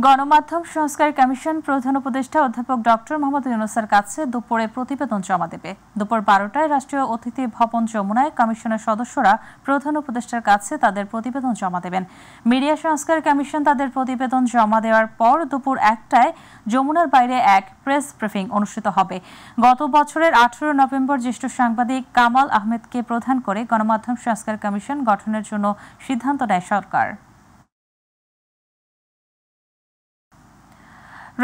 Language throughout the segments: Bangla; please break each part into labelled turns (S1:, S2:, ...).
S1: গণমাধ্যম সংস্কার কমিশন প্রধান উপদেষ্টা অধ্যাপক ডক্টর মোহাম্মদ ইউনূসের কাছে দুপুরে প্রতিবেদন জমা দেবে। দুপুর 12টায় রাষ্ট্রীয় অতিথি ভবন যমুনায় কমিশনের সদস্যরা প্রধান উপদেষ্টার কাছে তাদের প্রতিবেদন জমা দেবেন। মিডিয়া সংস্কার কমিশন তাদের প্রতিবেদন জমা দেওয়ার পর দুপুর 1টায় যমুনার বাইরে এক প্রেস ব্রিফিং অনুষ্ঠিত হবে। গত বছরের 18 নভেম্বর জ্যেষ্ঠ সাংবাদিক কামাল আহমেদকে প্রধান করে গণমাধ্যম সংস্কার কমিশন গঠনের জন্য সিদ্ধান্ত নেয় সরকার।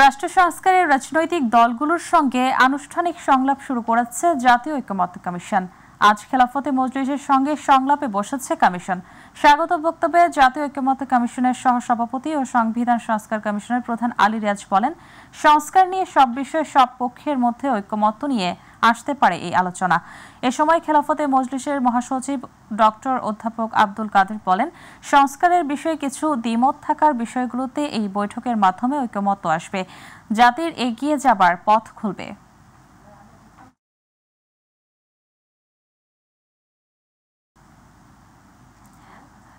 S1: রাষ্ট্র সংস্কারের রাজনৈতিক দলগুলোর সঙ্গে আনুষ্ঠানিক সংলাপ শুরু করেছে জাতীয় ঐক্যমত্য কমিশন। আজ খেলাফতে মজলিসের সঙ্গে সংলাপে বসেছে কমিশন। স্বাগত বক্তব্যে জাতীয় ঐক্যমত্য কমিশনের সহসভাপতি ও সংবিধান সংস্কার কমিশনের প্রধান আলী রিয়াজ বলেন, সংস্কার নিয়ে সব বিষয়ে সব পক্ষের মধ্যে ঐক্যমত্য নিয়ে আসতে পারে এই আলোচনা। এ সময় খেলাফতে মজলিসের মহাসচিব ডক্টর অধ্যাপক আব্দুল কাদের বলেন, সংস্কারের বিষয়ে কিছু দ্বিমত থাকার বিষয়গুলোতে এই বৈঠকের মাধ্যমে ঐক্যমত্য আসবে, জাতির এগিয়ে যাবার পথ খুলবে।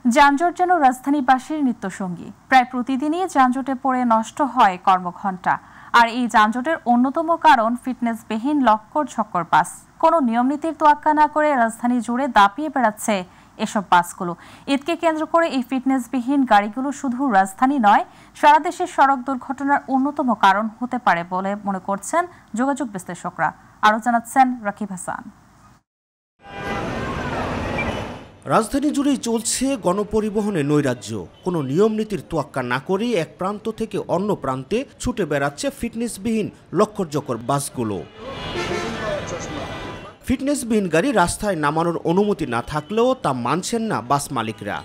S1: যানজট যেন রাজধানীবাসীর নিত্যসঙ্গী। প্রায় প্রতিদিনই যানজটে পড়ে নষ্ট হয় কর্মঘণ্টা। আর এই যানজটের অন্যতম কারণ ফিটনেসবিহীন লক্কর ঝক্কর বাস। কোনো নিয়মনীতির তোয়াক্কা না করে রাজধানী জুড়ে দাপিয়ে বেড়াচ্ছে এসব বাসগুলো। ঈদকে কেন্দ্র করে এই ফিটনেসবিহীন গাড়িগুলো শুধু রাজধানী নয়, সারা দেশের সড়ক দুর্ঘটনার অন্যতম কারণ হতে পারে বলে মনে করছেন যোগাযোগ বিশ্লেষকরা। আরও জানাচ্ছেন রাকিব হাসান।
S2: রাজধানী জুড়েই চলছে গণপরিবহনে নৈরাজ্য। কোনো নিয়মনীতির তোয়াক্কা না করেই এক প্রান্ত থেকে অন্য প্রান্তে ছুটে বেড়াচ্ছে ফিটনেসবিহীন লক্কর বাসগুলো। ফিটনেসবিহীন গাড়ি রাস্তায় নামানোর অনুমতি না থাকলেও তা মানছেন না বাস মালিকরা।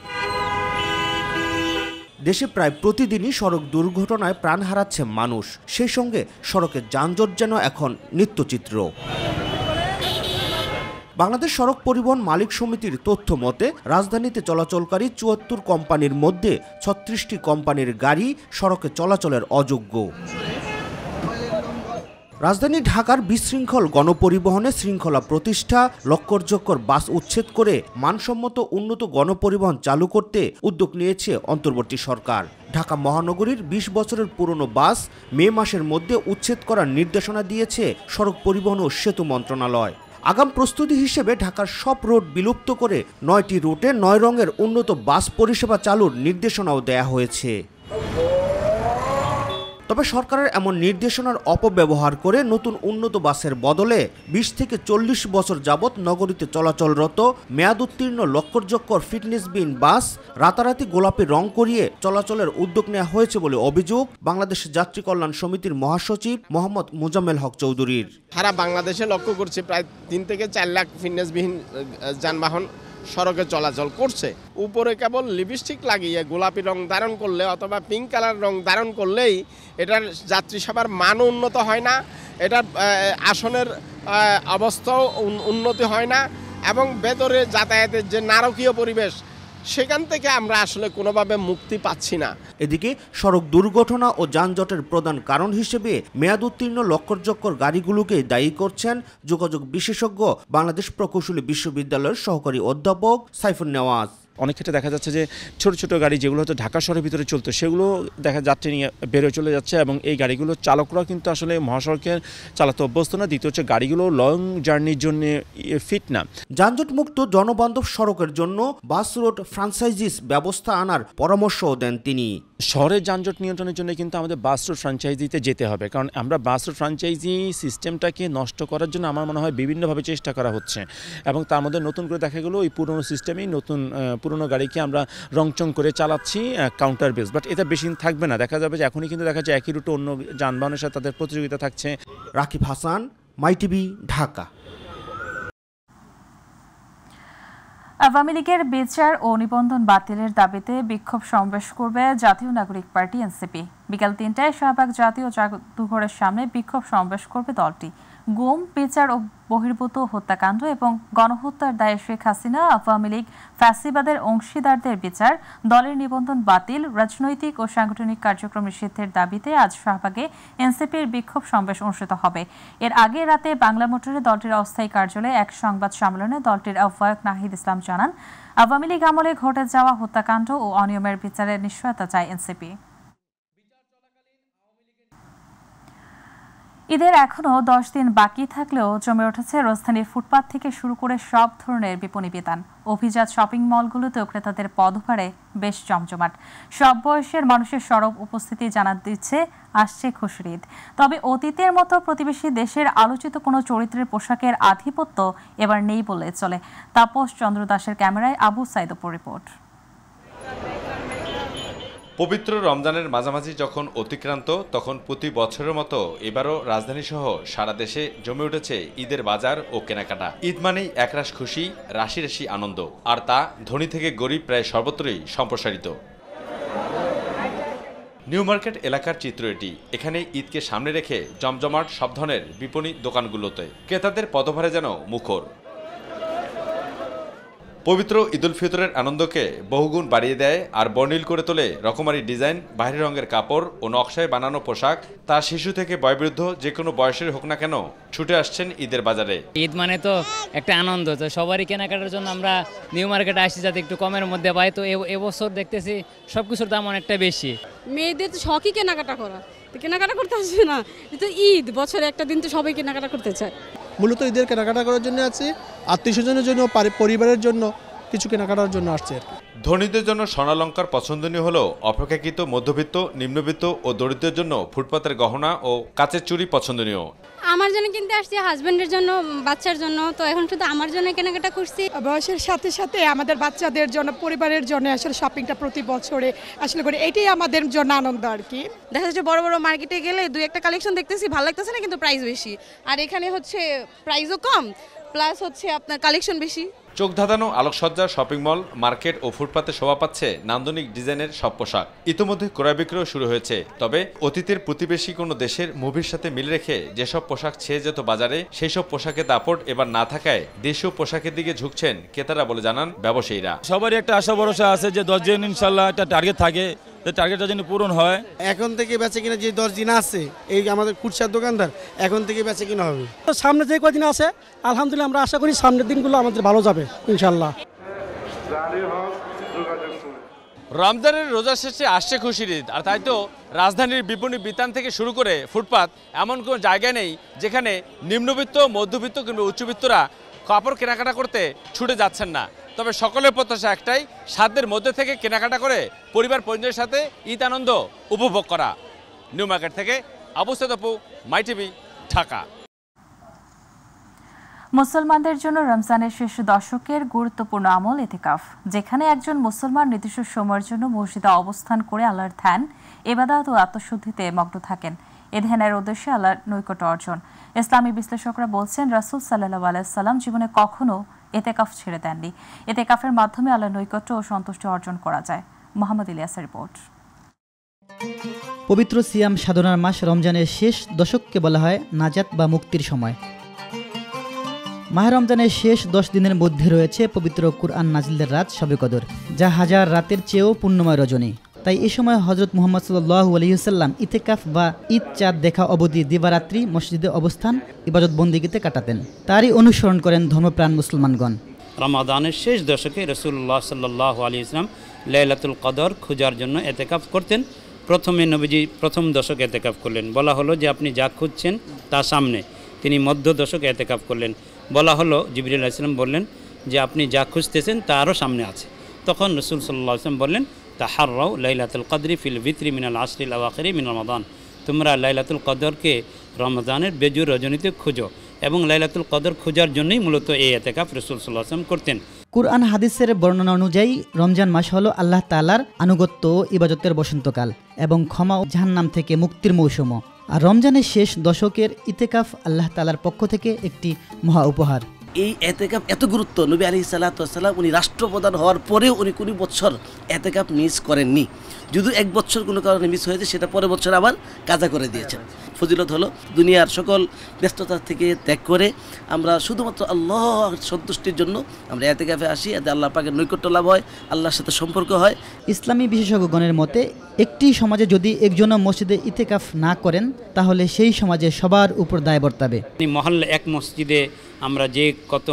S2: দেশে প্রায় প্রতিদিনই সড়ক দুর্ঘটনায় প্রাণ হারাচ্ছে মানুষ। সেই সঙ্গে সড়কের যানজট যেন এখন নিত্যচিত্র। বাংলাদেশ সড়ক পরিবহন মালিক সমিতির তথ্য মতে রাজধানীতে চলাচলকারী ৭৪ কোম্পানির মধ্যে ৩৬টি কোম্পানির গাড়ি সড়কে চলাচলের অযোগ্য। রাজধানী ঢাকার বিশৃঙ্খল গণপরিবহনে শৃঙ্খলা প্রতিষ্ঠা, লক্কর বাস উচ্ছেদ করে মানসম্মত উন্নত গণপরিবহন চালু করতে উদ্যোগ নিয়েছে অন্তর্বর্তী সরকার। ঢাকা মহানগরীর ২০ বছরের পুরনো বাস মে মাসের মধ্যে উচ্ছেদ করার নির্দেশনা দিয়েছে সড়ক পরিবহন ও সেতু মন্ত্রণালয়। আগাম প্রস্তুতি হিসেবে ঢাকার সব রোড বিলুপ্ত করে ৯টি রুটে ৯ রঙের উন্নত বাস পরিষেবা চালুর নির্দেশনাও দেয়া হয়েছে। তবে সরকারের এমন নির্দেশনার অপব্যবহার করে নতুন উন্নত বাসের বদলে ২০ থেকে ৪০ বছর যাবৎ নগরীতে চলাচলরত মেয়াদ উত্তীর্ণ লক্কর ফিটনেসবিহীন বাস রাতারাতি গোলাপি রং করিয়ে চলাচলের উদ্যোগ নেওয়া হয়েছে বলে অভিযোগ বাংলাদেশ যাত্রী কল্যাণ সমিতির মহাসচিব মোহাম্মদ মোজাম্মেল হক চৌধুরীর।
S3: সারা বাংলাদেশে লক্ষ্য করছি প্রায় ৩ থেকে ৪ লাখ ফিটনেসবিহীন যানবাহন সড়কে চলাচল করছে। উপরে কেবল লিপস্টিক লাগিয়ে গোলাপি রং ধারণ করলে অথবা পিঙ্ক কালার রং ধারণ করলেই এটার যাত্রী সেবার মানও উন্নত হয় না, এটার আসনের অবস্থাও উন্নতি হয় না এবং ভেতরে যাতায়াতের যে নারকীয় পরিবেশ সেখান থেকে আমরা আসলে কোনোভাবে মুক্তি পাচ্ছি না।
S2: এদিকে সড়ক দুর্ঘটনা ও যানজটের প্রধান কারণ হিসেবে মেয়াদ উত্তীর্ণ লক্কর গাড়িগুলোকে দায়ী করছেন যোগাযোগ বিশেষজ্ঞ বাংলাদেশ প্রকৌশলী বিশ্ববিদ্যালয়ের সহকারী অধ্যাপক সাইফুন নেওয়াজ।
S4: অনেক ক্ষেত্রে দেখা যাচ্ছে যে ছোট ছোট গাড়ি যেগুলো হয়তো ঢাকা শহরের ভিতরে চলতো সেগুলো দেখা যাত্রী নিয়ে বেরোয় চলে যাচ্ছে এবং এই গাড়িগুলোর চালকরাও কিন্তু আসলে মহাসড়কে চালাতে অভ্যস্ত না। দ্বিতীয় হচ্ছে গাড়িগুলো লং জার্নির জন্য ফিট না।
S2: যানজট মুক্ত জনবান্ধব সড়কের জন্য বাস রোড ফ্রাঞ্চাইজিস ব্যবস্থা আনার পরামর্শও দেন তিনি।
S4: শহরের যানজট নিয়ন্ত্রণের জন্য কিন্তু আমাদের বাস রোড ফ্র্যাঞ্চাইজিতে যেতে হবে, কারণ আমরা বাস রোড ফ্র্যাঞ্চাইজি সিস্টেমটাকে নষ্ট করার জন্য আমার মনে হয় বিভিন্নভাবে চেষ্টা করা হচ্ছে এবং তার মধ্যে নতুন করে দেখা গেল এই পুরনো সিস্টেমেই নতুন পুরনো গাড়িকে আমরা রংচং করে চালাচ্ছি কাউন্টার বেস, বাট এটা বেশি থাকবে না। দেখা যাবে যে এখনই কিন্তু দেখা যায় একই রুটে অন্য যানবাহনের সাথে তাদের প্রতিযোগিতা থাকছে।
S2: রাকিব হাসান, মাই টিভি, ঢাকা।
S1: আওয়ামী লীগের বিচার ও নিবন্ধন বাতিলের দাবিতে বিক্ষোভ সমাবেশ করবে জাতীয় নাগরিক পার্টি এনসিপি। বিকাল ৩টায় শাহবাগ জাতীয় জাদুঘরের সামনে বিক্ষোভ সমাবেশ করবে দলটি। গুম, বিচার ও বহির্ভূত হত্যাকাণ্ড এবং গণহত্যার দায়ে শেখ হাসিনা আওয়ামী লীগ ফ্যাসিবাদের অংশীদারদের বিচার, দলের নিবন্ধন বাতিল, রাজনৈতিক ও সাংগঠনিক কার্যক্রম নিষিদ্ধের দাবিতে আজ শাহবাগে এনসিপির বিক্ষোভ সমাবেশ অনুষ্ঠিত হবে। এর আগে রাতে বাংলা মোটরে দলটির অস্থায়ী কার্যালয়ে এক সংবাদ সম্মেলনে দলটির আহ্বায়ক নাহিদ ইসলাম জানান, আওয়ামী লীগ আমলে ঘটে যাওয়া হত্যাকাণ্ড ও অনিয়মের বিচারের নিশ্চয়তা চায় এনসিপি। ঈদের এখনো 10 দিন বাকি থাকলেও জমে উঠেছে রাজধানীর ফুটপাত থেকে শুরু করে সব ধরনের বিপণী বিতান। অভিজাত শপিং মলগুলোতেও ক্রেতাদের পদভারে বেশ জমজমাট। সব বয়সের মানুষের সরব উপস্থিতি জানান দিচ্ছে আসছে খুশির ঈদ। তবে অতীতের মতো প্রতিবেশী দেশের আলোচিত কোনো চরিত্রের পোশাকের আধিপত্য এবার নেই বলে চলে। তাপস চন্দ্র দাসের ক্যামেরায় আবু সাইদপুর রিপোর্ট।
S5: পবিত্র রমজানের মাঝামাঝি যখন অতিক্রান্ত, তখন প্রতি বছরের মতো এবারও রাজধানীসহ সারা দেশে জমে উঠেছে ঈদের বাজার ও কেনাকাটা। ঈদ মানেই একরাশ খুশি, রাশি রাশি আনন্দ, আর তা ধনী থেকে গরিব প্রায় সর্বত্রই সম্প্রসারিত। নিউ মার্কেট এলাকার চিত্র এটি। এখানে ঈদকে সামনে রেখে জমজমাট সব ধরনের বিপণী দোকানগুলোতে ক্রেতাদের পদভারে যেন মুখর। পবিত্র ঈদুল ফিতরের আনন্দকে বহুগুণ বাড়িয়ে দেয় আর বর্ণিল করে তোলে রকমারি ডিজাইন, বাহির রঙের কাপড় ও নকশায় বানানো পোশাক। তা শিশু থেকে বয়োবৃদ্ধ যে কোনো বয়সের হোক না কেন ছুটে আসছেন ঈদের বাজারে।
S6: ঈদ মানে তো একটা আনন্দ, তো সবারই কেনাকাটার জন্য আমরা নিউ মার্কেটে আসছি যাতে একটু কমের মধ্যে পাই। তো এবছর দেখতেছি সবকিছুর দাম অনেকটা বেশি।
S7: মেয়েদের তো শখই কেনাকাটা করা, তো কেনাকাটা করতে আসবে না, তো ঈদ বছরে একটা দিন তো সবাই কেনাকাটা করতে চায়।
S8: মূলত ঈদের কেনাকাটা করার জন্য আছি, আত্মীয়স্বজনের জন্য, পরিবারের জন্য কিছু কেনাকাটার জন্য আসছে আর কি।
S5: ধনীদের জন্য স্বর্ণালঙ্কার পছন্দনীয় হলেও অপেক্ষাকৃত মধ্যবিত্ত, নিম্নবিত্ত ও দরিদ্রের জন্য ফুটপাতের গহনা ও কাচের চুড়ি পছন্দনীয়।
S7: আমার জন্য কিনতে আসছি, হাজবেন্ডের জন্য, বাচ্চার জন্য, তো এখন শুধু আমার জন্য কেনাকাটা করছি।
S9: বয়সের সাথে সাথে আমাদের বাচ্চাদের জন্য, পরিবারের জন্য আসলে শপিংটা প্রতি বছরে আসলে করি, এটাই আমাদের জন্য আনন্দ আর কি।
S10: দেখা যাচ্ছে বড় বড় মার্কেটে গেলে দুই একটা কালেকশন দেখতেছি, ভালো লাগতেছে না, কিন্তু প্রাইস বেশি। আর এখানে হচ্ছে প্রাইসও কম, প্লাস হচ্ছে আপনার কালেকশন বেশি।
S5: চোখ ধাঁধানো আলোকসজ্জা, শপিং মল, মার্কেট ও ফুটপাতে শোভা পাচ্ছে নান্দনিক ডিজাইনের সব পোশাক। ইতিমধ্যে ক্রয় বিক্রয় শুরু হয়েছে। তবে অতীতের প্রতিবেশী কোনো দেশের মুভির সাথে মিল রেখে যেসব পোশাক ছেয়ে যেত বাজারে, সেই সব পোশাকের দাপট এবার না থাকায় দেশীয় পোশাকের দিকে ঝুঁকছেন ক্রেতারা বলে জানান ব্যবসায়ীরা।
S11: সবারই একটা আশা ভরসা আছে যে 10 দিন ইনশাল্লাহ একটা টার্গেট থাকে, টার্গেটটা যেন পূরণ হয়।
S8: এখন থেকে বেচে কিনা যে 10 দিন আছে, এই আমাদের কুরসার দোকানদার, এখন থেকে বেচে কিনা হবে।
S9: সামনে যে কদিন আছে আলহামদুলিল্লাহ আমরা আশা করি সামনের দিনগুলো আমাদের ভালো যাবে ইনশাল্লাহ।
S5: রমজানের রোজা শেষে আসছে খুশির ঈদ, আর তাই তো রাজধানীর বিপণী বিতান থেকে শুরু করে ফুটপাত, এমন কোনো জায়গা নেই যেখানে নিম্নবিত্ত, মধ্যবিত্ত কিংবা উচ্চবিত্তরা কাপড় কেনাকাটা করতে ছুটে যাচ্ছেন না। তবে সকলের প্রত্যাশা একটাই, সাধ্যের মধ্যে থেকে কেনাকাটা করে পরিবার পরিজনের সাথে ঈদ আনন্দ উপভোগ করা। নিউ মার্কেট থেকে আবু সাইদপুর, মাই টিভি, ঢাকা।
S1: মুসলমানদের জন্য রমজানের শেষ দশকের গুরুত্বপূর্ণ আমল ইতিকাফ, যেখানে একজন মুসলমান নির্দিষ্ট সময়ের জন্য মসজিদে অবস্থান করে আল্লাহর ধ্যান, ইবাদত ও আত্মশুদ্ধিতে মগ্ন থাকেন। এ ধ্যানের উদ্দেশ্যে আল্লাহর নৈকট্য অর্জন। ইসলামী বিশ্লেষকরা বলছেন, রাসূল সাল্লাল্লাহু আলাইহি সাল্লাম জীবনে কখনো ইতিকাফ ছেড়ে দেননি। ইতিকাফের মাধ্যমে আল্লাহর নৈকট্য ও সন্তুষ্টি অর্জন করা যায়। মোহাম্মদ ইলিয়াসের রিপোর্ট।
S12: পবিত্র সিয়াম সাধনার মাস রমজানের শেষ দশককে বলা হয় নাজাত বা মুক্তির সময়। মাহে রমজানের শেষ 10 দিনের মধ্যে রয়েছে পবিত্র কুরআন নাজিলের রাত শবে কদর, যা হাজার রাতের চেয়েও পুণ্যময় রজনী। তাই এই সময় হযরত মুহাম্মদ সাল্লাল্লাহু আলাইহি ওয়াসাল্লাম ইতিকাফ বা ঈদ চাঁদ দেখা অবধি দিবারাত্রি মসজিদে অবস্থান, ইবাদত বন্দেগীতে কাটাতেন। তারই অনুসরণ করেন ধর্মপ্রাণ মুসলমানগণ।
S13: রমাদানের শেষ দশকে রাসূলুল্লাহ সাল্লাল্লাহু আলাইহি ওয়াসাল্লাম লাইলাতুল কদর খোঁজার জন্য ইতিকাফ করতেন। প্রথমে নবীজি প্রথম দশকে ইতিকাফ করলেন। বলা হলো যে আপনি যা খুঁজছেন তা সামনে। তিনি মধ্য দশকে ইতিকাফ করলেন। বলা হলো জিবরিল আলাইহিস সালাম বললেন যে আপনি যা খুঁজতেছেন তা আরও সামনে আছে। তখন রাসূল সাল্লাল্লাহু আলাইহি ওয়াসাল্লাম বললেন, তাহাররাউ লাইলাতুল কদরি ফিল ভিতরি মিনাল আশরিল আওয়াখিরি মিন রমাদান, তোমরা লাইলাতুল কদরকে রমজানের বেজুর রজনীতে খুঁজো। এবং লাইলাতুল কদর খোঁজার জন্যই মূলত এই ইতিকাফ রাসূল সাল্লাল্লাহু আলাইহি ওয়াসাল্লাম করতেন।
S12: কুরআন হাদিসের বর্ণনা অনুযায়ী রমজান মাস হলো আল্লাহ তাআলার আনুগত্য ও ইবাদতের বসন্তকাল এবং ক্ষমা ও জাহান্নাম থেকে মুক্তির মৌসুম। আর রমজানের শেষ দশকের ইতিকাফ আল্লাহ তাআলার পক্ষ থেকে একটি মহা উপহার।
S14: এই এতেকাফ এত গুরুত্ব, নবী আলাইহিস সালাতু ওয়াস সালাম উনি রাষ্ট্রপ্রধান হওয়ার পরেও উনি কোনো বছর এতেকাফ মিস করেননি। যদি এক বছর কোনো কারণে মিস হয়েছে, সেটা পরের বছর আবার কাজা করে দিয়েছেন। ফজিলত হলো দুনিয়ার সকল ব্যস্ততা থেকে ত্যাগ করে আমরা শুধুমাত্র আল্লাহর সন্তুষ্টির জন্য আমরা এতেকাফে আসি, এতে আল্লাহ পাকের নৈকট্য লাভ হয়, আল্লাহর সাথে সম্পর্ক হয়।
S12: ইসলামী বিশেষজ্ঞগণের মতে একটি সমাজে যদি একজনও মসজিদে ইতিকাফ না করেন, তাহলে সেই সমাজে সবার উপর দায় বর্তাবে।
S13: মহল্লা এক মসজিদে আমরা যে কত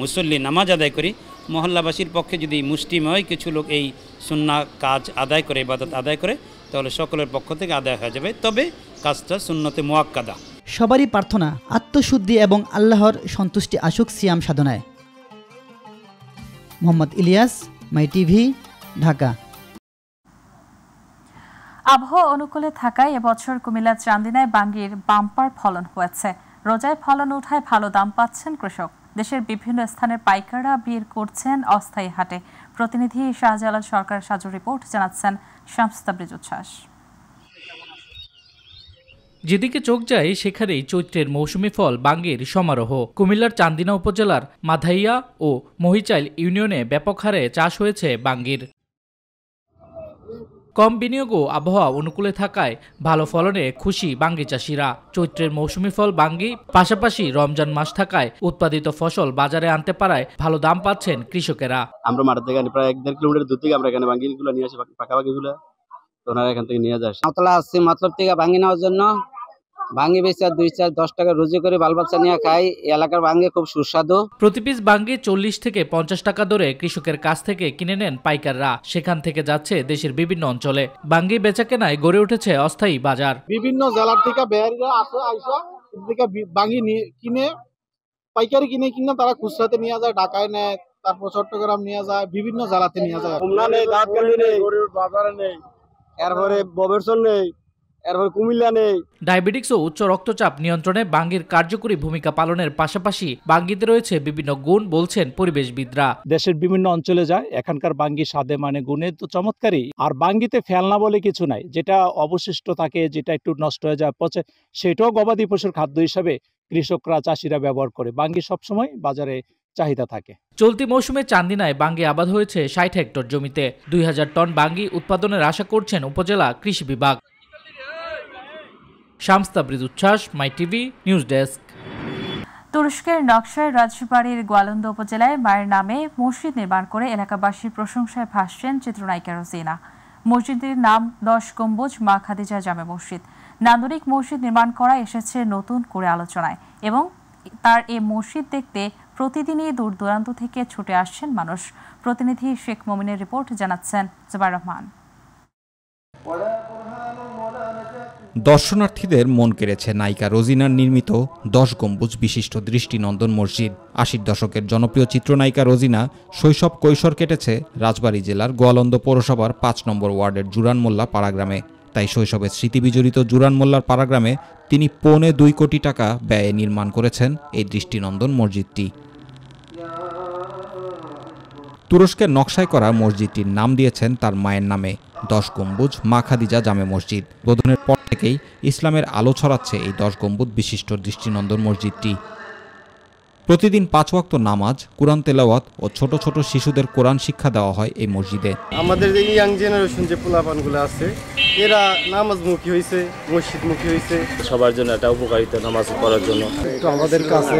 S13: মুসল্লি নামাজ আদায় করি, মহল্লাবাসীর পক্ষে যদি মুষ্টিময় কিছু লোক এই সুন্নাহ কাজ আদায় করে, ইবাদত আদায় করে, তাহলে সকলের পক্ষ থেকে আদায় হয়ে যাবে। তবে কাজটা সুন্নতে মুআক্কাদা।
S12: সবারই প্রার্থনা আত্মশুদ্ধি এবং আল্লাহর সন্তুষ্টি আসুক সিয়াম সাধনায়। মোহাম্মদ ইলিয়াস, মাই টিভি, ঢাকা।
S1: আবহাওয়া অনুকূলে থাকায় এবছর কুমিল্লার চান্দিনায় বাঙ্গির বাম্পার ফলন হয়েছে। রোজায় ফলন উঠায় ভালো দাম পাচ্ছেন কৃষক। দেশের বিভিন্ন স্থানের পাইকাররা ভিড় করছেন অস্থায়ী হাটে। প্রতিনিধি শাহজালাল সরকার সাজু রিপোর্ট জানাচ্ছেন শামস তাবরিজ উচ্ছ্বাস।
S15: যেদিকে চোখ যায় সেখানেই চৈত্রের মৌসুমি ফল বাঙ্গির সমারোহ। কুমিল্লার চান্দিনা উপজেলার মাধাইয়া ও মহিচাইল ইউনিয়নে ব্যাপক হারে চাষ হয়েছে বাঙ্গির। কম বিনিয়োগ ও আবহাওয়া অনুকূলে থাকায় ভালো ফলনে খুশি বাঙ্গি চাষিরা। চৈত্রের মৌসুমি ফল বাঙ্গি পাশাপাশি রমজান মাস থাকায় উৎপাদিত ফসল বাজারে আনতে পারায় ভালো দাম পাচ্ছেন কৃষকেরা।
S16: আমরা মাঠ থেকে প্রায় 1.5 কিলোমিটার দূর থেকে আমরা এখানে বাঙ্গিগুলো নিয়ে আসি, পাকা বাঙ্গিগুলো তো ওনারা এখান থেকে নিয়ে যায়।
S17: মাতলা আসছে মাতলব থেকে ভাঙ্গি নেওয়ার জন্য। ভাঙ্গি বেচা 2-4-10 টাকা রুজি করে বাল বাচ্চা নিয়ে খাই। এলাকার ভাঙ্গি খুব সুস্বাদু।
S15: প্রতি পিস ভাঙ্গি 40 থেকে 50 টাকা দরে কৃষকের কাছ থেকে কিনে নেন পাইকাররা। সেখান থেকে যাচ্ছে দেশের বিভিন্ন অঞ্চলে। ভাঙ্গি বেচাকেনায় গড়ে উঠেছে অস্থায়ী বাজার।
S8: বিভিন্ন জেলার থেকে বেয়ারিরা আসে, আইসা এদিকে ভাঙ্গি কিনে পাইকারি কিনে তারা খুচরাতে নিয়ে যায়, ঢাকায় নেয়, তারপর চট্টগ্রাম নিয়ে যায়, বিভিন্ন জেলাতে নিয়ে যায়।
S16: খুলনা নেই, দাঁতকান্দি নেই, বাজারে নেই, এরপরে ববেরসন নেই, এরপর কুমিল্লা নেই।
S15: ডায়াবেটিক্স ও উচ্চ রক্তচাপ নিয়ন্ত্রণে বাঙ্গির কার্যকরী ভূমিকা পালনের পাশাপাশি বাঙ্গিতে রয়েছে বিভিন্ন গুণ বলছেন পরিবেশবিদরা।
S18: দেশের বিভিন্ন অঞ্চলে যায়, এখানকার বাঙ্গি স্বাদে মানে গুণে তো চমৎকারই। আর বাঙ্গিতে ফেলনা বলে কিছু নাই, যেটা অবশিষ্ট থাকে, যেটা একটু নষ্ট হয়ে যায়, পচে, সেটাও গবাদি পশুর খাদ্য হিসাবে কৃষকরা চাষিরা ব্যবহার করে। বাঙ্গি সবসময় বাজারে চাহিদা থাকে।
S15: চলতি মৌসুমে চান্দিনায় বাঙ্গি আবাদ হয়েছে 60 হেক্টর জমিতে। 2000 টন বাঙ্গি উৎপাদনের আশা করছেন উপজেলা কৃষি বিভাগ। শামস তাবরিজ উচ্ছ্বাস, মাই টিভি, নিউজ ডেস্ক।
S1: তুরস্কের নকশায় রাজবাড়ির গোয়ালন্দ উপজেলায় মায়ের নামে মসজিদ নির্মাণ করে এলাকাবাসীর প্রশংসায় ভাসছেন চিত্রনায়িকা রোজিনা। মসজিদের নাম 10 গম্বুজ মা খাদিজা জামে মসজিদ। নান্দনিক মসজিদ নির্মাণ করা এসেছে নতুন করে আলোচনায় এবং তার এই মসজিদ দেখতে প্রতিদিনই দূর দূরান্ত থেকে ছুটে আসছেন মানুষ। প্রতিনিধি শেখ মমিনের রিপোর্ট জানাচ্ছেন জুবাইর রহমান।
S19: দর্শনার্থীদের মন কেড়েছে নায়িকা রোজিনার নির্মিত 10 গম্বুজ বিশিষ্ট দৃষ্টিনন্দন মসজিদ। 80 দশকের জনপ্রিয় চিত্রনায়িকা রোজিনা শৈশব কৈশোর কেটেছে রাজবাড়ী জেলার গোয়ালন্দ পৌরসভার 5 নম্বর ওয়ার্ডের জুরান মোল্লা পাড়াগ্রামে। তাই শৈশবের স্মৃতিবিজড়িত জুরান মোল্লার পাড়াগ্রামে তিনি 2.25 কোটি টাকা ব্যয়ে নির্মাণ করেছেন এই দৃষ্টিনন্দন মসজিদটি। তুরস্কের নকশায় করা মসজিদটির নাম দিয়েছেন তার মায়ের নামে, 10 গম্বুজ মা খাদিজা জামে মসজিদ। বোধনের পর থেকেই ইসলামের আলো ছড়াচ্ছে এই 10 গম্বুজ বিশিষ্ট দৃষ্টিনন্দন মসজিদটি। প্রতিদিন 5 ওয়াক্ত নামাজ, কোরআন তেলাওয়াত ও ছোট ছোট শিশুদের কোরআন শিক্ষা দেওয়া হয় এই মসজিদে।
S16: আমাদের যে ইয়াং জেনারেশন যে পোলাপানগুলো আছে, এরা নামাজমুখী হয়েছে, মসজিদমুখী হয়েছে। সবার জন্য একটা উপকারিতা নামাজ পড়ার জন্য। তো আমাদের কাছে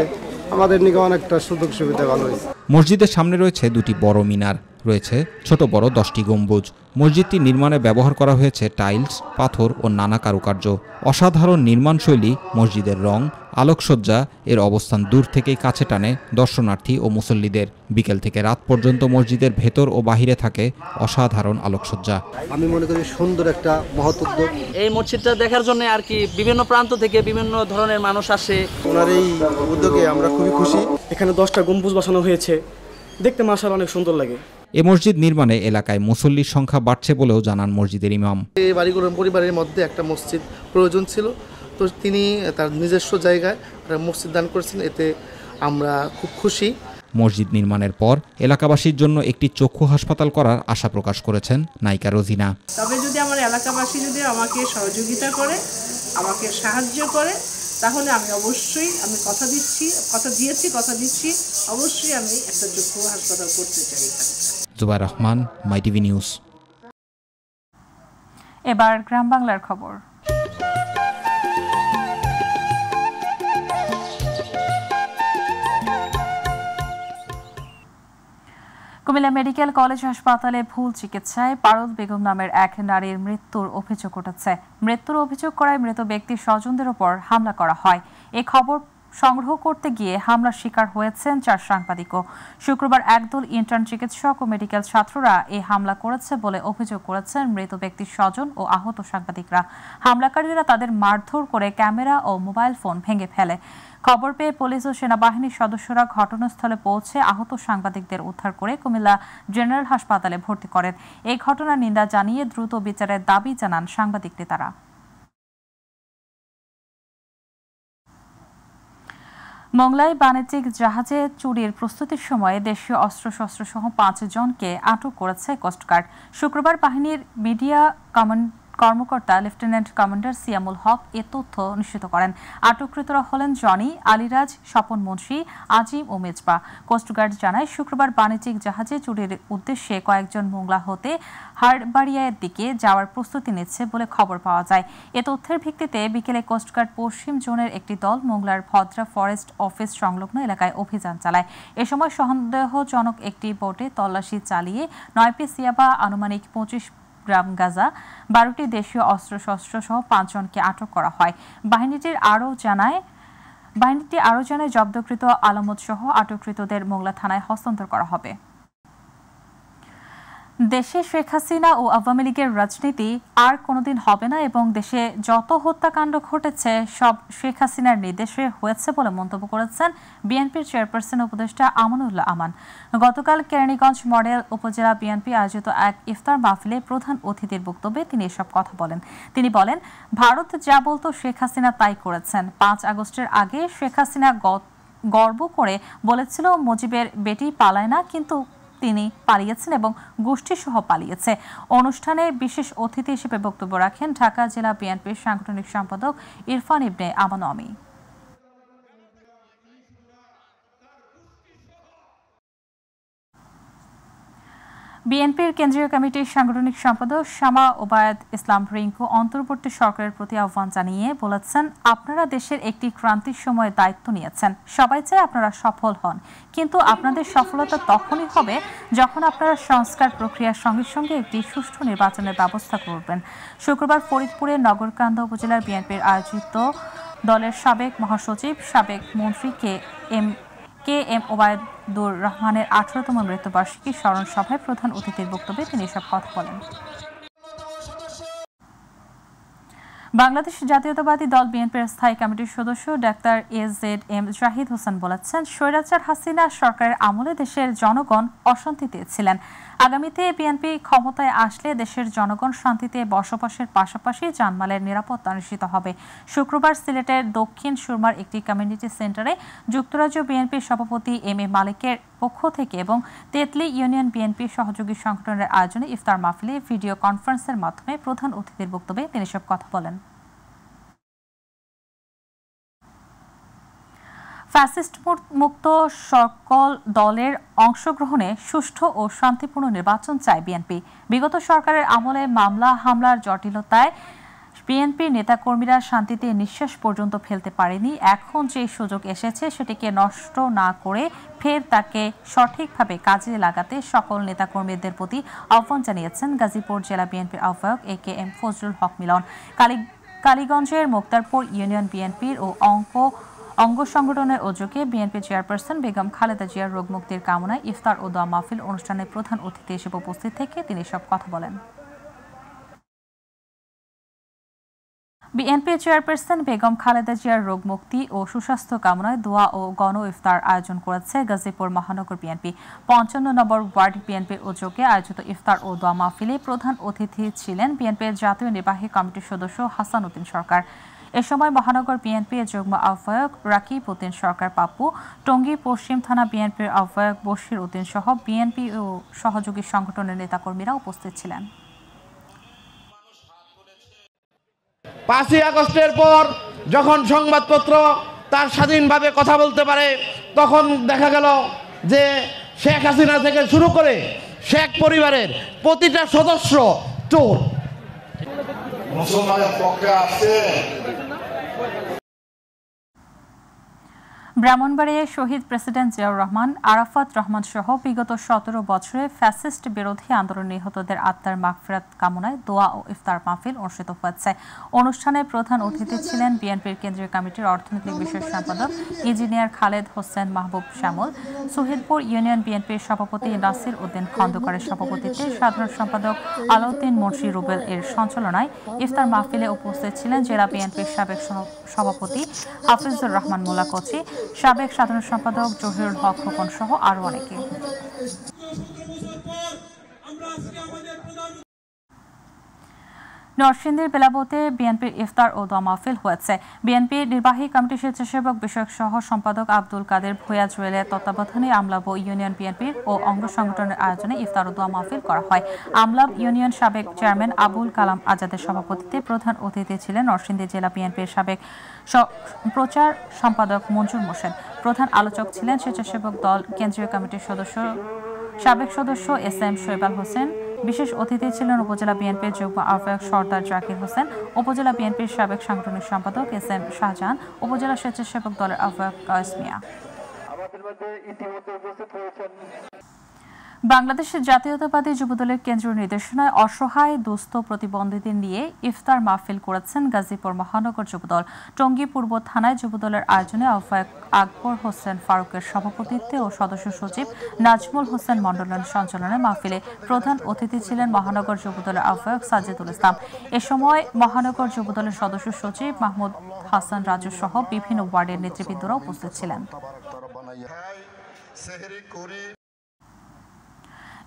S16: আমাদের নিকে অনেকটা সুযোগ সুবিধা ভালো হয়েছে।
S19: মসজিদের সামনে রয়েছে 2টি বড় মিনার, রয়েছে ছোট বড় 10টি গম্বুজ। মসজিদটি নির্মাণে ব্যবহার করা হয়েছে টাইলস, পাথর ও নানা কারুকার্য। অসাধারণ নির্মাণশৈলী, মসজিদের রং, আলোকসজ্জা, এর অবস্থান দূর থেকেই কাছে টানে দর্শনার্থী ও মুসল্লিদের। বিকেল থেকে রাত পর্যন্ত মসজিদের ভেতর ও বাহিরে থাকে অসাধারণ আলোকসজ্জা।
S20: আমি মনে করি সুন্দর একটা মহৎ উদ্যোগ।
S21: এই মসজিদটা দেখার জন্য আর কি বিভিন্ন প্রান্ত থেকে বিভিন্ন ধরনের মানুষ আসে।
S20: ওনার এই উদ্যোগে আমরা খুবই খুশি। এখানে 10টা গম্বুজ বসানো হয়েছে, দেখতে মাশাআল্লাহ অনেক সুন্দর লাগে।
S19: এ মসজিদ নির্মাণে এলাকায় মুসল্লির সংখ্যা বাড়ছে বলেও জানান মসজিদের ইমাম।
S20: এই বাড়িগুলোর পরিবারের মধ্যে একটা মসজিদ প্রয়োজন ছিল, তো তিনি তার নিজস্ব জায়গায় একটা মসজিদ দান করেছেন, এতে আমরা খুব খুশি।
S19: মসজিদ নির্মাণের পর এলাকাবাসীর জন্য একটি চক্ষু হাসপাতাল করার আশা প্রকাশ করেছেন নায়িকা রোজিনা।
S22: তবে যদি আমার এলাকাবাসী যদি আমাকে সহযোগিতা করে, আমাকে সাহায্য করে, তাহলে আমি অবশ্যই কথা দিচ্ছি অবশ্যই আমি একটা চক্ষু হাসপাতাল করতে চাই।
S19: জুবাইর রহমান, মাই টিভি নিউজ।
S1: এবার গ্রাম বাংলার খবর। কুমিল্লা মেডিকেল কলেজ হাসপাতালে ভুল চিকিৎসায় পারুল বেগম নামের এক নারীর মৃত্যুর অভিযোগ উঠেছে। মৃত্যুর অভিযোগ করায় মৃত ব্যক্তির স্বজনদের ওপর হামলা করা হয়। এই খবর সংগ্রহ করতে গিয়ে হামলার শিকার হয়েছেন 4 সাংবাদিকও। শুক্রবার একদল ইন্টার্ন চিকিৎসক ও মেডিকেল ছাত্ররা এই হামলা করেছে বলে অভিযোগ করেছেন মৃত ব্যক্তির স্বজন ও আহত সাংবাদিকরা। হামলাকারীরা তাদের মারধর করে ক্যামেরা ও মোবাইল ফোন ভেঙে ফেলে। খবর পেয়ে পুলিশ ও সেনাবাহিনীর সদস্যরা ঘটনাস্থলে পৌঁছে আহত সাংবাদিকদের উদ্ধার করে কুমিল্লা জেনারেল হাসপাতালে ভর্তি করেন। এই ঘটনার নিন্দা জানিয়ে দ্রুত বিচারের দাবি জানান সাংবাদিক নেতারা। মংলায় বাণিজ্যিক জাহাজে চুরির প্রস্তুতির সময় দেশীয় অস্ত্রশস্ত্র সহ 5 জনকে আটক করেছে কোস্টগার্ড। শুক্রবার বাহিনীর মিডিয়া কর্মকর্তা লেফটেন্যান্ট কমান্ডার সিয়ামুল হক এ তথ্য নিশ্চিত করেন। আটককৃতরা হলেন জনি, আলিরাজ, স্বপন মুন্সি, আজিম ও মেজবা। কোস্টগার্ড জানায় শুক্রবার বাণিজ্যিক জাহাজে চুরির উদ্দেশ্যে কয়েকজন মোংলা হতে হাড়বাড়িয়ার দিকে যাওয়ার প্রস্তুতি নিচ্ছে বলে খবর পাওয়া যায়। এ তথ্যের ভিত্তিতে বিকেলে কোস্টগার্ড পশ্চিম জোনের একটি দল মোংলার ভদ্রা ফরেস্ট অফিস সংলগ্ন এলাকায় অভিযান চালায়। এ সময় সন্দেহজনক একটি বোটে তল্লাশি চালিয়ে 9 পিস ইয়াবা, আনুমানিক 25 গ্রাম গাঁজা, 12টি দেশীয় অস্ত্রশস্ত্র সহ 5 জনকে আটক করা হয়। বাহিনীটি আরও জানায় জব্দকৃত আলামত সহ আটককৃতদের মোংলা থানায় হস্তান্তর করা হবে। দেশে শেখ হাসিনা ও আওয়ামী লীগের রাজনীতি আর কোনোদিন হবে না এবং দেশে যত হত্যাকাণ্ড ঘটেছে সব শেখ হাসিনার নির্দেশে হয়েছে বলে মন্তব্য করেছেন বিএনপির চেয়ারপারসন উপদেষ্টা আমানুল্লাহ আমান। গতকাল কেরানীগঞ্জ মডেল উপজেলা বিএনপি আয়োজিত এক ইফতার মাহফিলে প্রধান অতিথির বক্তব্যে তিনি এসব কথা বলেন। তিনি বলেন, ভারত যা বলতো শেখ হাসিনা তাই করেছেন। 5 আগস্টের আগে শেখ হাসিনা গর্ব করে বলেছিল মুজিবের বেটি পালায় না, কিন্তু তিনি পালিয়েছেন এবং গোষ্ঠী সহ পালিয়েছে। অনুষ্ঠানে বিশেষ অতিথি হিসেবে বক্তব্য রাখেন ঢাকা জেলা বিএনপির সাংগঠনিক সম্পাদক ইরফান ইবনে আমান অমি। বিএনপির কেন্দ্রীয় কমিটির সাংগঠনিক সম্পাদক শামা ওবায়দ ইসলাম রিঙ্কু অন্তর্বর্তী সরকারের প্রতি আহ্বান জানিয়ে বলেছেন, আপনারা দেশের একটি ক্রান্তির সময় দায়িত্ব নিয়েছেন। সবাই চায় আপনারা সফল হন, কিন্তু আপনাদের সফলতা তখনই হবে যখন আপনারা সংস্কার প্রক্রিয়ার সঙ্গে সঙ্গে একটি সুষ্ঠু নির্বাচনের ব্যবস্থা করবেন। শুক্রবার ফরিদপুরের নগরকান্দা উপজেলার বিএনপির আয়োজিত দলের সাবেক মহাসচিব, সাবেক মন্ত্রী কে এম ওবায়দুর রহমানের 18তম মৃত্যুবার্ষিকী স্মরণ সভায় প্রধান অতিথির বক্তব্যে তিনি এসব কথা বলেন। বাংলাদেশ জাতীয়তাবাদী দল বিএনপির স্থায়ী কমিটির সদস্য ডাক্তার AZM জাহিদ হোসেন বলেছেন, স্বৈরাচার হাসিনা সরকারের আমলে দেশের জনগণ অশান্তিতে ছিলেন। আগামীতে বিএনপি ক্ষমতায় আসলে দেশের জনগণ শান্তিতে বসবাসের পাশাপাশি জানমালের নিরাপত্তা নিশ্চিত হবে। শুক্রবার সিলেটের দক্ষিণ সুরমার একটি কমিউনিটি সেন্টারে যুক্তরাজ্য বিএনপির সভাপতি এম এ মালিকের পক্ষ থেকে এবং তেতলি ইউনিয়ন বিএনপি সহযোগী সংগঠনের আয়োজনে ইফতার মাহফিলে ভিডিও কনফারেন্সের মাধ্যমে প্রধান অতিথির বক্তব্যে তিনি সব কথা বলেন। ফ্যাসিস্ট মুক্ত সকল দলের অংশগ্রহণে সুষ্ঠু ও শান্তিপূর্ণ নির্বাচন চায় বিএনপি। বিগত সরকারের আমলে মামলা হামলার জটিলতায় বিএনপির নেতাকর্মীরা শান্তিতে নিঃশ্বাস পর্যন্ত ফেলতে পারেনি। এখন যে সুযোগ এসেছে সেটিকে নষ্ট না করে ফের তাকে সঠিকভাবে কাজে লাগাতে সকল নেতাকর্মীদের প্রতি আহ্বান জানিয়েছেন গাজীপুর জেলা বিএনপির আহ্বায়ক AKM ফজলুল হক মিলন। কালীগঞ্জের মোক্তারপুর ইউনিয়ন বিএনপির ও অঙ্গ সংগঠনের উদ্যোগে বিএনপি চেয়ারপারসন বেগম খালেদা জিয়ার রোগ মুক্তির কামনায় ইফতার ও দোয়া মাহফিল অনুষ্ঠানে প্রধান অতিথি হিসেবে উপস্থিত থেকে তিনি সব কথা বলেন। বিএনপি চেয়ারপারসন বেগম খালেদা জিয়ার রোগ মুক্তি ও সুস্বাস্থ্য কামনায় দোয়া ও গণ ইফতার আয়োজন করেছে গাজীপুর মহানগর বিএনপি। 55 নম্বর ওয়ার্ড বিএনপির উদ্যোগে আয়োজিত ইফতার ও দোয়া মাহফিলে প্রধান অতিথি ছিলেন বিএনপির জাতীয় নির্বাহী কমিটির সদস্য হাসান উদ্দিন সরকার। এ সময় মহানগর বিএনপির যুগ্ম আহ্বায়ক রাকিব উদ্দিন সরকার পাপ্পু, টঙ্গী পশ্চিম থানা বিএনপির আহ্বায়ক বশির উদ্দিন সহ বিএনপি ও সহযোগী সংগঠনের নেতাকর্মীরা উপস্থিত ছিলেন।
S3: 5ই আগস্টের পর যখন সংবাদপত্র তার স্বাধীনভাবে কথা বলতে পারে, তখন দেখা গেল যে শেখ হাসিনা থেকে শুরু করে শেখ পরিবারের প্রতিটা সদস্য চোর। মুসলমানের পক্ষে আছে।
S1: ব্রাহ্মণবাড়িয়ায় শহীদ প্রেসিডেন্ট জিয়াউর রহমান, আরাফাত রহমান সহ বিগত 17 বছরে ফ্যাসিস্ট বিরোধী আন্দোলন নিহতদের আত্মার মাগফিরাত কামনায় দোয়া ও ইফতার মাহফিল অনুষ্ঠিত হয়েছে। অনুষ্ঠানে প্রধান অতিথি ছিলেন বিএনপির কেন্দ্রীয় কমিটির অর্থনৈতিক বিষয়ক সম্পাদক ইঞ্জিনিয়ার খালেদ হোসেন মাহবুব শ্যামল, সোহেদপুর ইউনিয়ন বিএনপির সভাপতি নাসির উদ্দিন খন্দকারের সভাপতিত্বে সাধারণ সম্পাদক আলাউদ্দিন মুন্সি রুবেল এর সঞ্চালনায় ইফতার মাহফিলে উপস্থিত ছিলেন জেলা বিএনপির সাবেক সভাপতি হাফিজুর রহমান মোল্লা কোচি, সাবেক সাধারণ সম্পাদক জহিরুল হক খোকন সহ আরো অনেকে। নরসিংদীর বেলাবতে বিএনপির ইফতার ও দোয়া মাহফিল হয়েছে। বিএনপির নির্বাহী কমিটির স্বেচ্ছাসেবক বিষয়ক সহ সম্পাদক আব্দুল কাদের ভূঁইয়া জুয়েলের তত্ত্বাবধানে আমলাব ইউনিয়ন বিএনপির ও অঙ্গ সংগঠনের আয়োজনে ইফতার ও দোয়া মাহফিল করা হয়। আমলাব ইউনিয়ন সাবেক চেয়ারম্যান আবুল কালাম আজাদের সভাপতিত্বে প্রধান অতিথি ছিলেন নরসিংদী জেলা বিএনপির সাবেক প্রচার সম্পাদক মঞ্জুর মোর্শেদ। প্রধান আলোচক ছিলেন স্বেচ্ছাসেবক দল কেন্দ্রীয় কমিটির সাবেক সদস্য এস.এম. শোয়েবাল হোসেন। বিশেষ অতিথি ছিলেন উপজেলা বিএনপির যুগ্ম আহ্বায়ক সর্দার জাকির হোসেন, উপজেলা বিএনপির সাবেক সাংগঠনিক সম্পাদক এস.এম. শাহজাহান, উপজেলা স্বেচ্ছাসেবক দলের আহ্বায়ক কায়েস মিয়া। বাংলাদেশের জাতীয়তাবাদী যুবদলের কেন্দ্রীয় নির্দেশনায় অসহায় দুস্থ প্রতিবন্ধীদের নিয়ে ইফতার মাহফিল করেছেন গাজীপুর মহানগর যুবদল। টঙ্গী পূর্ব থানায় যুবদলের আয়োজনে আহ্বায়ক আকবর হোসেন ফারুকের সভাপতিত্বে ও সদস্য সচিব নাজমুল হোসেন মন্ডলের সঞ্চালনে মাহফিলে প্রধান অতিথি ছিলেন মহানগর যুবদলের আহ্বায়ক সাজিদুল ইসলাম। এ সময় মহানগর যুবদলের সদস্য সচিব মাহমুদ হাসান রাজু সহ বিভিন্ন ওয়ার্ডের নেতৃবৃন্দরা উপস্থিত ছিলেন।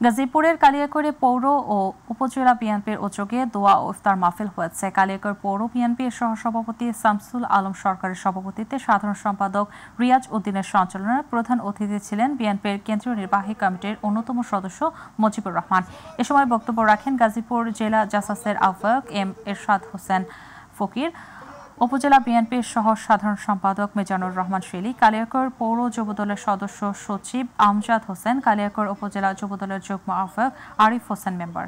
S1: গাজীপুরের কালিয়াকৈরে পৌর ও উপজেলা বিএনপির উদ্যোগে দোয়া ও ইফতার মাহফিল হয়েছে। কালিয়াকৈর পৌর বিএনপির সহসভাপতি শামসুল আলম সরকারের সভাপতিত্বে সাধারণ সম্পাদক রিয়াজ উদ্দিনের সঞ্চালনায় প্রধান অতিথি ছিলেন বিএনপির কেন্দ্রীয় নির্বাহী কমিটির অন্যতম সদস্য মুজিবুর রহমান। এ সময় বক্তব্য রাখেন গাজীপুর জেলা জাসাসের আহ্বায়ক এম এরশাদ হোসেন ফকির, উপজেলা বিএনপির সহ সাধারণ সম্পাদক মিজানুর রহমান শেলি, কালিয়াকৈর পৌর যুবদলের সদস্য সচিব আমজাদ হোসেন, কালিয়াকৈর উপজেলা যুবদলের যুগ্ম আহ্বায়ক আরিফ হোসেন মেম্বার।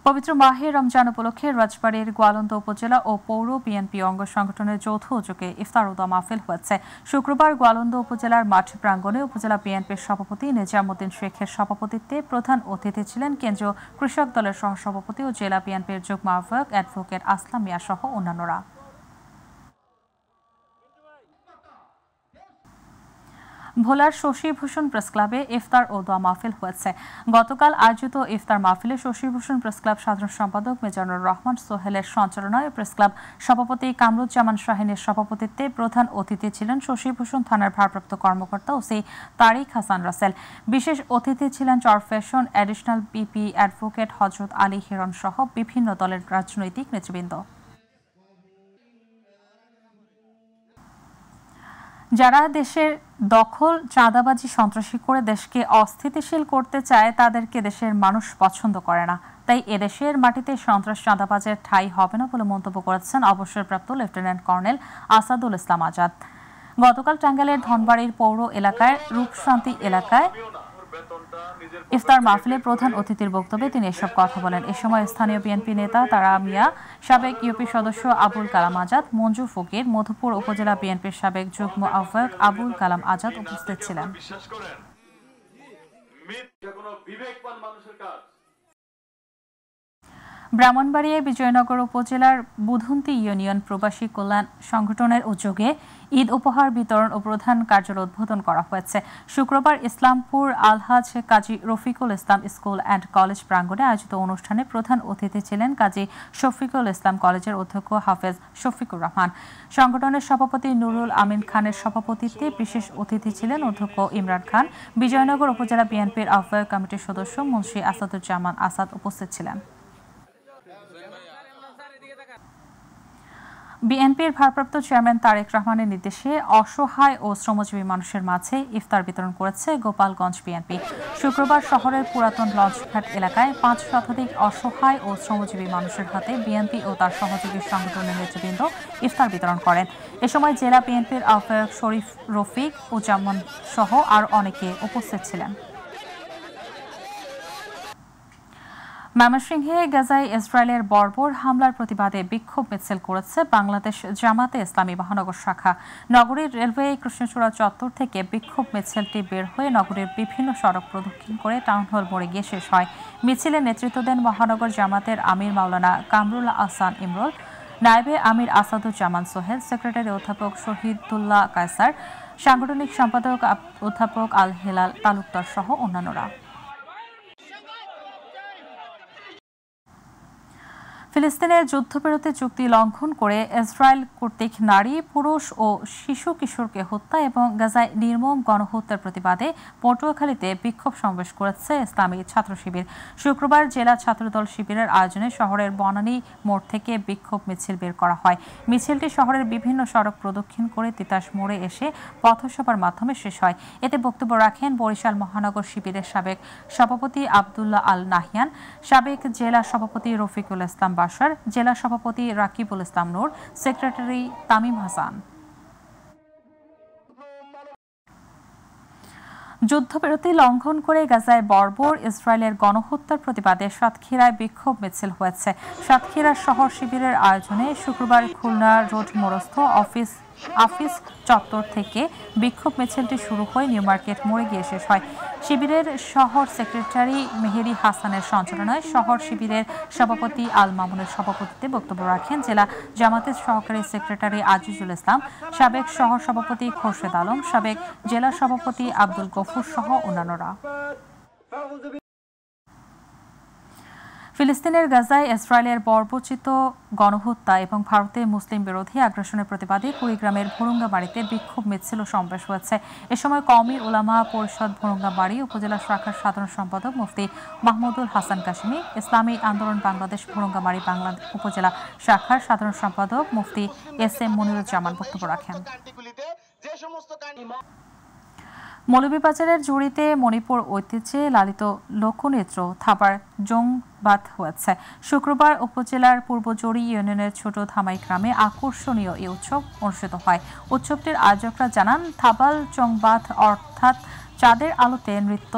S1: পবিত্র মাহে রমজান উপলক্ষে রাজবাড়ীর গোয়ালন্দ উপজেলা ও পৌর বিএনপি অঙ্গ সংগঠনের যৌথ উদ্যোগে ইফতার ও দোয়া মাহফিল হয়েছে। শুক্রবার গোয়ালন্দ উপজেলার মাঠ প্রাঙ্গণে উপজেলা বিএনপির সভাপতি নিজামুদ্দিন শেখের সভাপতিত্বে প্রধান অতিথি ছিলেন কেন্দ্রীয় কৃষক দলের সহসভাপতি ও জেলা বিএনপির যুগ্ম আহ্বায়ক অ্যাডভোকেট আসলাম মিয়া সহ অন্যান্যরা। ভোলার শশীভূষণ প্রেস ক্লাবে ইফতার ও দোয়া মাহফিল হয়েছে। গতকাল আয়োজিত ইফতার মাহফিলে শশীভূষণ প্রেস ক্লাব সাধারণ সম্পাদক মিজানুর রহমান সোহেলের সঞ্চালনায় প্রেস ক্লাব সভাপতি কামরুজ্জামান শাহিনের সভাপতিত্বে প্রধান অতিথি ছিলেন শশীভূষণ থানার ভারপ্রাপ্ত কর্মকর্তা ওসি তারিক হাসান রাসেল। বিশেষ অতিথি ছিলেন চরফ্যাশন অ্যাডিশনাল পিপি অ্যাডভোকেট হযরত আলী হিরণ সহ বিভিন্ন দলের রাজনৈতিক নেতৃবৃন্দ। যারা দেশের দখল, চাঁদাবাজি, সন্ত্রাসী করে দেশকে অস্থিতিশীল করতে চায় তাদেরকে দেশের মানুষ পছন্দ করে না। তাই এদেশের মাটিতে সন্ত্রাস, চাঁদাবাজের ঠাঁই হবে না বলে মন্তব্য করেছেন অবসরপ্রাপ্ত লেফটেন্যান্ট কর্নেল আসাদুল ইসলাম আজাদ। গতকাল টাঙ্গাইলের ধনবাড়ির পৌর এলাকায় রূপশান্তি এলাকায় ইফতার মাহফিলে প্রধান অতিথির বক্তব্যে তিনি এসব কথা বলেন। এ সময় স্থানীয় বিএনপি নেতা তারা মিয়া, সাবেক ইউপি সদস্য আবুল কালাম আজাদ, মঞ্জু ফকির, মধুপুর উপজেলা বিএনপির সাবেক যুগ্ম আহ্বায়ক আবুল কালাম আজাদ উপস্থিত ছিলেন। ব্রাহ্মণবাড়িয়ায় বিজয়নগর উপজেলার বুধন্তি ইউনিয়ন প্রবাসী কল্যাণ সংগঠনের উদ্যোগে ঈদ উপহার বিতরণ ও প্রধান কার্যালয় উদ্বোধন করা হয়েছে। শুক্রবার ইসলামপুর আলহাজ কাজী Rafiqul Islam school and college প্রাঙ্গণে আয়োজিত অনুষ্ঠানে প্রধান অতিথি ছিলেন কাজী শফিকুল ইসলাম কলেজের অধ্যক্ষ হাফেজ শফিকুর রহমান। সংগঠনের সভাপতি নুরুল আমিন খানের সভাপতিত্বে বিশেষ অতিথি ছিলেন অধ্যক্ষ ইমরান খান। বিজয়নগর উপজেলা বিএনপির আহ্বায়ক কমিটির সদস্য মুন্সি আসাদুজ্জামান আসাদ উপস্থিত ছিলেন। বিএনপির ভারপ্রাপ্ত চেয়ারম্যান তারেক রহমানের নির্দেশে অসহায় ও শ্রমজীবী মানুষের মাঝে ইফতার বিতরণ করেছে গোপালগঞ্জ বিএনপি। শুক্রবার শহরের পুরাতন লঞ্চঘাট এলাকায় 5 শতাধিক অসহায় ও শ্রমজীবী মানুষের হাতে বিএনপি ও তার সহযোগী সংগঠনের নেতৃবৃন্দ ইফতার বিতরণ করেন। এ সময় জেলা বিএনপির আহ্বায়ক শরীফ রফিক ও জামান সহ আর অনেকে উপস্থিত ছিলেন। ময়মনসিংহে গাজায় ইসরায়েলের বর্বর হামলার প্রতিবাদে বিক্ষোভ মিছিল করেছে বাংলাদেশ জামাতে ইসলামী মহানগর শাখা। নগরীর রেলওয়ে কৃষ্ণচূড়া চত্বর থেকে বিক্ষোভ মিছিলটি বের হয়ে নগরীর বিভিন্ন সড়ক প্রদক্ষিণ করে টাউন হল মোড়ে গিয়ে শেষ হয়। মিছিলে নেতৃত্ব দেন মহানগর জামাতের আমির মাওলানা কামরুল আহসান ইমরুল, নায়েবে আমির আসাদুজ্জামান সোহেল, সেক্রেটারি অধ্যাপক শহীদুল্লাহ কায়সার, সাংগঠনিক সম্পাদক অধ্যাপক আল হেলাল তালুকদার সহ অন্যান্যরা। ফিলিস্তিনের যুদ্ধবিরতি চুক্তি লঙ্ঘন করে ইসরায়েল কর্তৃক নারী, পুরুষ ও শিশু কিশোরকে হত্যা এবং গাজায় নির্মম গণহত্যার প্রতিবাদে পটুয়াখালীতে বিক্ষোভ সমাবেশ করেছে ইসলামী ছাত্র শিবির। শুক্রবার জেলা ছাত্রদল শিবিরের আয়োজনে শহরের বনানী মোড় থেকে বিক্ষোভ মিছিল বের করা হয়। মিছিলটি শহরের বিভিন্ন সড়ক প্রদক্ষিণ করে তিতাস মোড়ে এসে পথসভার মাধ্যমে শেষ হয়। এতে বক্তব্য রাখেন বরিশাল মহানগর শিবিরের সাবেক সভাপতি আব্দুল্লাহ আল নাহিয়ান, সাবেক জেলা সভাপতি রফিকুল ইসলাম বাশার, জেলা সভাপতি রাকিবুল ইসলাম নূর, সেক্রেটারি তামিম হাসান। যুদ্ধবিরতি লঙ্ঘন করে গাজায় বর্বর ইসরায়েলের গণহত্যার প্রতিবাদে সাতক্ষীরায় বিক্ষোভ মিছিল হয়েছে। সাতক্ষীরা শহর শিবিরের আয়োজনে শুক্রবার খুলনা রোড মোড়স্থ আফিস চত্বর থেকে বিক্ষোভ মিছিলটি শুরু হয়ে নিউ মার্কেট মোড়ে গিয়ে শেষ হয়। শিবিরের শহর সেক্রেটারি মেহেরি হাসানের সঞ্চালনায় শহর শিবিরের সভাপতি আল মামুনের সভাপতিত্বে বক্তব্য রাখেন জেলা জামাতের সহকারী সেক্রেটারি আজিজুল ইসলাম, সাবেক শহর সভাপতি খোরশেদ আলম, সাবেক জেলা সভাপতি আব্দুল গফুর সহ অন্যান্যরা। ফিলিস্তিনের গাজায় ইসরায়েলের বর্বরচিত গণহত্যা এবং ভারতের মুসলিম বিরোধী আগ্রাসনের প্রতিবাদে কুড়িগ্রামের ভুরুঙ্গাবাড়িতে বিক্ষোভ মিছিল ও সমাবেশ হয়েছে। এ সময় কওমি উলামা পরিষদ ভুরুঙ্গাবাড়ি উপজেলা শাখার সাধারণ সম্পাদক মুফতি মাহমুদুল হাসান কাশিমি, ইসলামী আন্দোলন বাংলাদেশ ভুরুঙ্গাবাড়ি বাংলা উপজেলা শাখার সাধারণ সম্পাদক মুফতি এস.এম. মনিরুজ্জামান বক্তব্য রাখেন। মৌলভীবাজারের জুড়িতে মণিপুর ঐতিহ্যে লালিত লোকনৃত্য থাবার জংবাদ হয়েছে। শুক্রবার উপজেলার পূর্বজড়ি ইউনিয়নের ছোট ধামাই গ্রামে আকর্ষণীয় এই উৎসব অনুষ্ঠিত হয়। উৎসবটির আয়োজকরা জানান, থাবাল জংবাদ অর্থাৎ চাঁদের আলোতে নৃত্য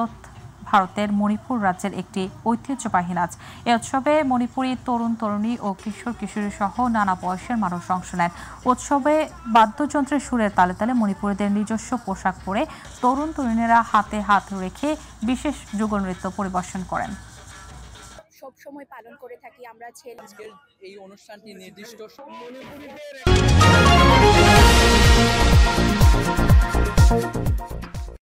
S1: ভারতের মণিপুর রাজ্যের একটি ঐতিহ্যবাহী নাচ। এ উৎসবে মণিপুরী তরুণ তরুণী ও কিশোর কিশোরী সহ নানা বয়সের মানুষ অংশ নেন। উৎসবে বাদ্যযন্ত্রের সুরের তালে তালে মণিপুরীদের নিজস্ব পোশাক পরে তরুণ তরুণীরা হাতে হাত রেখে বিশেষ যুগল নৃত্য পরিবেশন করেন।
S2: সব সময় পালন করে থাকি আমরা। এই অনুষ্ঠানটি নির্দিষ্ট